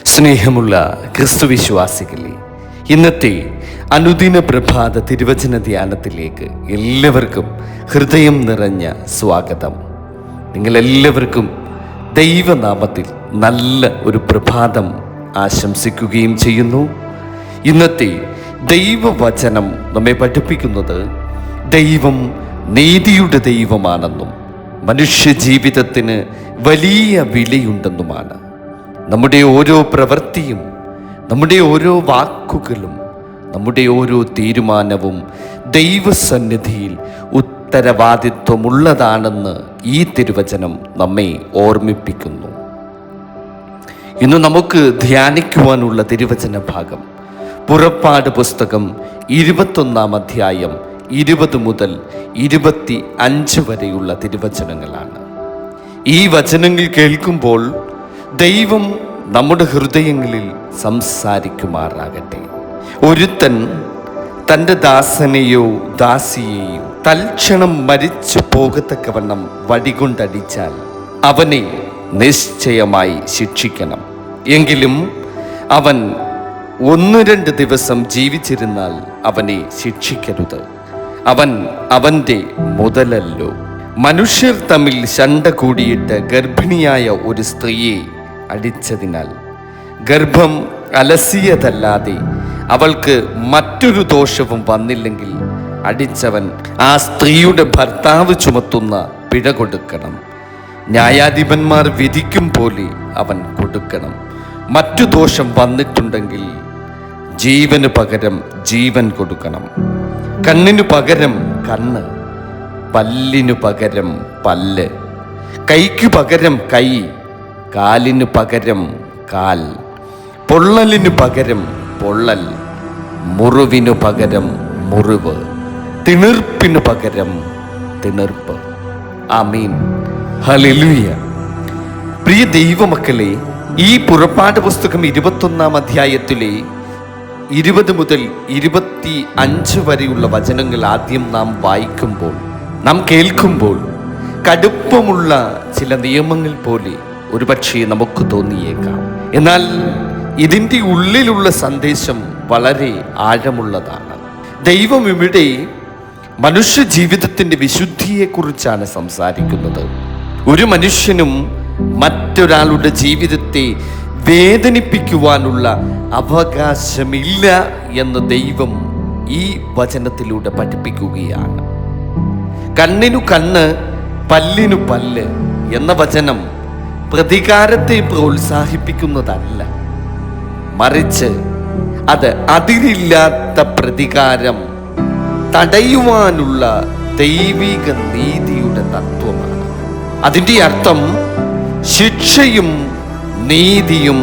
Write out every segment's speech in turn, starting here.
സ്നേഹമുള്ള ക്രിസ്തുവിശ്വാസികളെ, ഇന്നത്തെ അനുദിന പ്രഭാത തിരുവചന ധ്യാനത്തിലേക്ക് എല്ലാവർക്കും ഹൃദയം നിറഞ്ഞ സ്വാഗതം. നിങ്ങളെല്ലാവർക്കും ദൈവനാമത്തിൽ നല്ല ഒരു പ്രഭാതം ആശംസിക്കുകയും ചെയ്യുന്നു. ഇന്നത്തെ ദൈവവചനം നമ്മെ പഠിപ്പിക്കുന്നത് ദൈവം നീതിയുടെ ദൈവമാണെന്നും മനുഷ്യ ജീവിതത്തിന് വലിയ വിലയുണ്ടെന്നുമാണ്. നമ്മുടെ ഓരോ പ്രവൃത്തിയും, നമ്മുടെ ഓരോ വാക്കുകളും, നമ്മുടെ ഓരോ തീരുമാനവും ദൈവസന്നിധിയിൽ ഉത്തരവാദിത്വമുള്ളതാണെന്ന് ഈ തിരുവചനം നമ്മെ ഓർമ്മിപ്പിക്കുന്നു. ഇന്ന് നമുക്ക് ധ്യാനിക്കുവാനുള്ള തിരുവചന ഭാഗം പുറപ്പാട് പുസ്തകം 21 അധ്യായം 20 മുതൽ 25 വരെയുള്ള തിരുവചനങ്ങളാണ്. ഈ വചനങ്ങൾ കേൾക്കുമ്പോൾ ദൈവം നമ്മുടെ ഹൃദയങ്ങളിൽ സംസാരിക്കുമാറാകട്ടെ. ഒരുത്തൻ തൻ്റെ ദാസനെയോ ദാസിയെയോ തൽക്ഷണം മരിച്ചു പോകത്തക്കവണ്ണം വടികൊണ്ടടിച്ചാൽ അവനെ നിശ്ചയമായി ശിക്ഷിക്കണം. എങ്കിലും അവൻ 1-2 ദിവസം ജീവിച്ചിരുന്നാൽ അവനെ ശിക്ഷിക്കരുത്. അവൻ അവൻ്റെ മുതലല്ലോ. മനുഷ്യർ തമ്മിൽ ശണ്ട കൂടിയിട്ട് ഗർഭിണിയായ ഒരു സ്ത്രീയെ അടിച്ചതിനാൽ ഗർഭം അലസിയതല്ലാതെ അവൾക്ക് മറ്റൊരു ദോഷവും വന്നില്ലെങ്കിൽ അടിച്ചവൻ ആ സ്ത്രീയുടെ ഭർത്താവ് ചുമത്തുന്ന പിഴ കൊടുക്കണം. ന്യായാധിപന്മാർ വിധിക്കും പോലെ അവൻ കൊടുക്കണം. മറ്റു ദോഷം വന്നിട്ടുണ്ടെങ്കിൽ ജീവന് പകരം ജീവൻ കൊടുക്കണം. കണ്ണിനു പകരം കണ്ണ്, പല്ലിനു പകരം പല്ല്, കൈക്കു പകരം കൈ, കാലിനു പകരം കാൽ, പൊള്ളലിനു പകരം പൊള്ളൽ, മുറിവിനു പകരം മുറിവ്, തിണർപ്പിനു പകരം തിണർപ്പ്. ആമീൻ, ഹല്ലേലൂയ. പ്രിയ ദൈവമക്കളെ, ഈ പുറപ്പാട് പുസ്തകം 21 അധ്യായത്തിലെ 20 മുതൽ 25 വരെയുള്ള വചനങ്ങൾ ആദ്യം നാം വായിക്കുമ്പോൾ, നാം കേൾക്കുമ്പോൾ കടുപ്പമുള്ള ചില നിയമങ്ങൾ പോലെ ഒരുപക്ഷെ നമുക്ക് തോന്നിയേക്കാം. എന്നാൽ ഇതിൻ്റെ ഉള്ളിലുള്ള സന്ദേശം വളരെ ആഴമുള്ളതാണ്. ദൈവം ഇവിടെ മനുഷ്യ ജീവിതത്തിൻ്റെ വിശുദ്ധിയെക്കുറിച്ചാണ് സംസാരിക്കുന്നത്. ഒരു മനുഷ്യനും മറ്റൊരാളുടെ ജീവിതത്തെ വേദനിപ്പിക്കുവാനുള്ള അവകാശമില്ല എന്ന് ദൈവം ഈ വചനത്തിലൂടെ പഠിപ്പിക്കുകയാണ്. കണ്ണിനു കണ്ണ്, പല്ലിനു പല്ല് എന്ന വചനം പ്രതികാരത്തെ പ്രോത്സാഹിപ്പിക്കുന്നതല്ല, മറിച്ച് അത് അതിരില്ലാത്ത പ്രതികാരം തടയുവാനുള്ള ദൈവിക നീതിയുടെ തത്വമാണ്. അതിൻ്റെ അർത്ഥം ശിക്ഷയും നീതിയും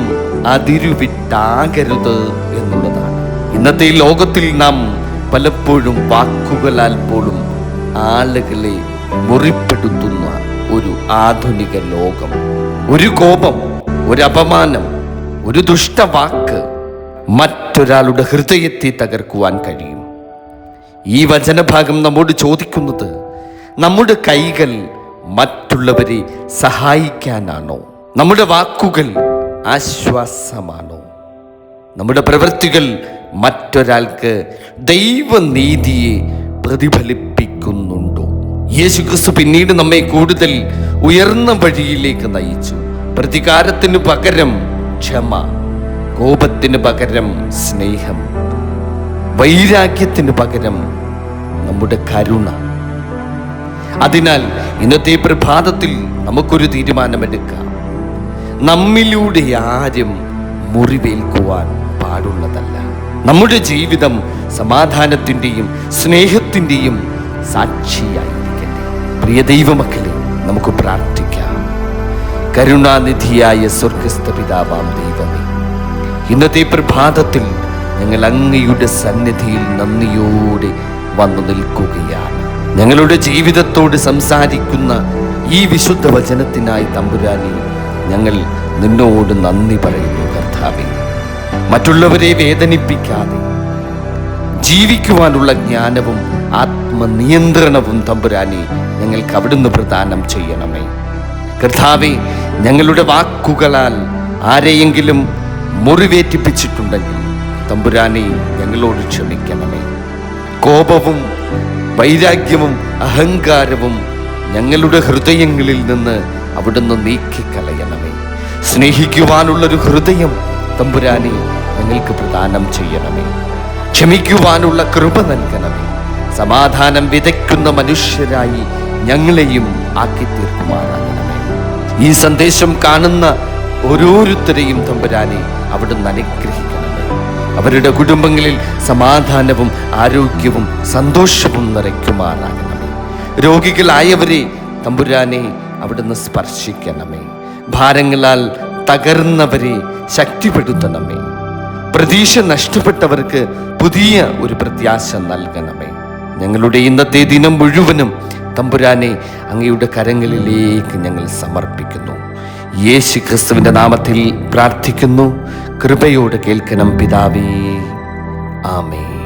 അതിരുവിട്ടാകരുത് എന്നുള്ളതാണ്. ഇന്നത്തെ ലോകത്തിൽ നാം പലപ്പോഴും വാക്കുകളാൽ പോലും ആളുകളെ മുറിപ്പെടുത്തുന്ന ഒരു ആധുനിക ലോകം. ഒരു കോപം, ഒരു അപമാനം, ഒരു ദുഷ്ടവാക്ക് മറ്റൊരാളുടെ ഹൃദയത്തെ തകർക്കുവാൻ കഴിയും. ഈ വചനഭാഗം നമ്മോട് ചോദിക്കുന്നത്, നമ്മുടെ കൈകൾ മറ്റുള്ളവരെ സഹായിക്കാനാണോ? നമ്മുടെ വാക്കുകൾ ആശ്വാസമാണോ? നമ്മുടെ പ്രവൃത്തികൾ മറ്റൊരാൾക്ക് ദൈവനീതിയെ പ്രതിഫലിപ്പിക്കുന്നുണ്ടോ? യേശുക്രിസ്തു പിന്നീട് നമ്മെ കൂടുതൽ ഉയർന്ന വഴിയിലേക്ക് നയിച്ചു. പ്രതികാരത്തിന് പകരം ക്ഷമ, കോപത്തിന് പകരം സ്നേഹം, വൈരാഗ്യത്തിന് പകരം നമ്മുടെ കരുണ. അതിനാൽ ഇന്നത്തെ പ്രഭാതത്തിൽ നമുക്കൊരു തീരുമാനമെടുക്കാം. നമ്മിലൂടെ ആരും മുറിവേൽക്കുവാൻ പാടുള്ളതല്ല. നമ്മുടെ ജീവിതം സമാധാനത്തിൻ്റെയും സ്നേഹത്തിൻ്റെയും സാക്ഷിയായിരിക്കട്ടെ. പ്രിയ ദൈവമക്കളെ, നമുക്ക് പ്രാർത്ഥിക്കാം. കരുണാനിധിയായ സ്വർഗസ്ഥ പിതാവാം ദൈവമേ, ഇന്നത്തെ പ്രഭാതത്തിൽ ഞങ്ങൾ അങ്ങയുടെ സന്നിധിയിൽ നന്ദിയോടെ വന്നു നിൽക്കുകയാണ്. ഞങ്ങളുടെ ജീവിതത്തോട് സംസാരിക്കുന്ന ഈ വിശുദ്ധ വചനത്തിനായി തമ്പുരാനെ ഞങ്ങൾ നിന്നോട് നന്ദി പറയുന്നു. കർത്താവേ, മറ്റുള്ളവരെ വേദനിപ്പിക്കാതെ ജീവിക്കുവാനുള്ള ജ്ഞാനവും ആത്മനിയന്ത്രണവും തമ്പുരാനെ ഞങ്ങൾക്ക് അവിടുന്ന് പ്രദാനം ചെയ്യണമേ. കർത്താവേ, ഞങ്ങളുടെ വാക്കുകളാൽ ആരെയെങ്കിലും മുറിവേറ്റിപ്പിച്ചിട്ടുണ്ടെങ്കിൽ തമ്പുരാനെ ഞങ്ങളോട് ക്ഷമിക്കണമേ. കോപവും വൈരാഗ്യവും അഹങ്കാരവും ഞങ്ങളുടെ ഹൃദയങ്ങളിൽ നിന്ന് അവിടുന്ന് നീക്കിക്കളയണമേ. സ്നേഹിക്കുവാനുള്ളൊരു ഹൃദയം തമ്പുരാനെ ഞങ്ങൾക്ക് പ്രദാനം ചെയ്യണമേ. ക്ഷമിക്കുവാനുള്ള കൃപ നൽകണമേ. സമാധാനം വിതയ്ക്കുന്ന മനുഷ്യരായി ഞങ്ങളെയും ആക്കി തീർക്കുമാറാകണമേ. ഈ സന്ദേശം കാണുന്ന ഓരോരുത്തരെയും തമ്പുരാനെ അവിടുന്ന് അനുഗ്രഹിക്കണമേ. അവരുടെ കുടുംബങ്ങളിൽ സമാധാനവും ആരോഗ്യവും സന്തോഷവും നിറയ്ക്കുമാറാകണമേ. രോഗികളായവരെ തമ്പുരാനെ അവിടുന്ന് സ്പർശിക്കണമേ. ഭാരങ്ങളാൽ തകർന്നവരെ ശക്തിപ്പെടുത്തണമേ. പ്രതീക്ഷ നഷ്ടപ്പെട്ടവർക്ക് പുതിയ ഒരു പ്രത്യാശ നൽകണമേ. ഞങ്ങളുടെ ഇന്നത്തെ ദിനം മുഴുവനും തമ്പുരാനെ അങ്ങയുടെ കരങ്ങളിലേക്ക് ഞങ്ങൾ സമർപ്പിക്കുന്നു. യേശു ക്രിസ്തുവിൻ്റെ നാമത്തിൽ പ്രാർത്ഥിക്കുന്നു. കൃപയോടെ കേൾക്കണം പിതാവേ. ആമേൻ.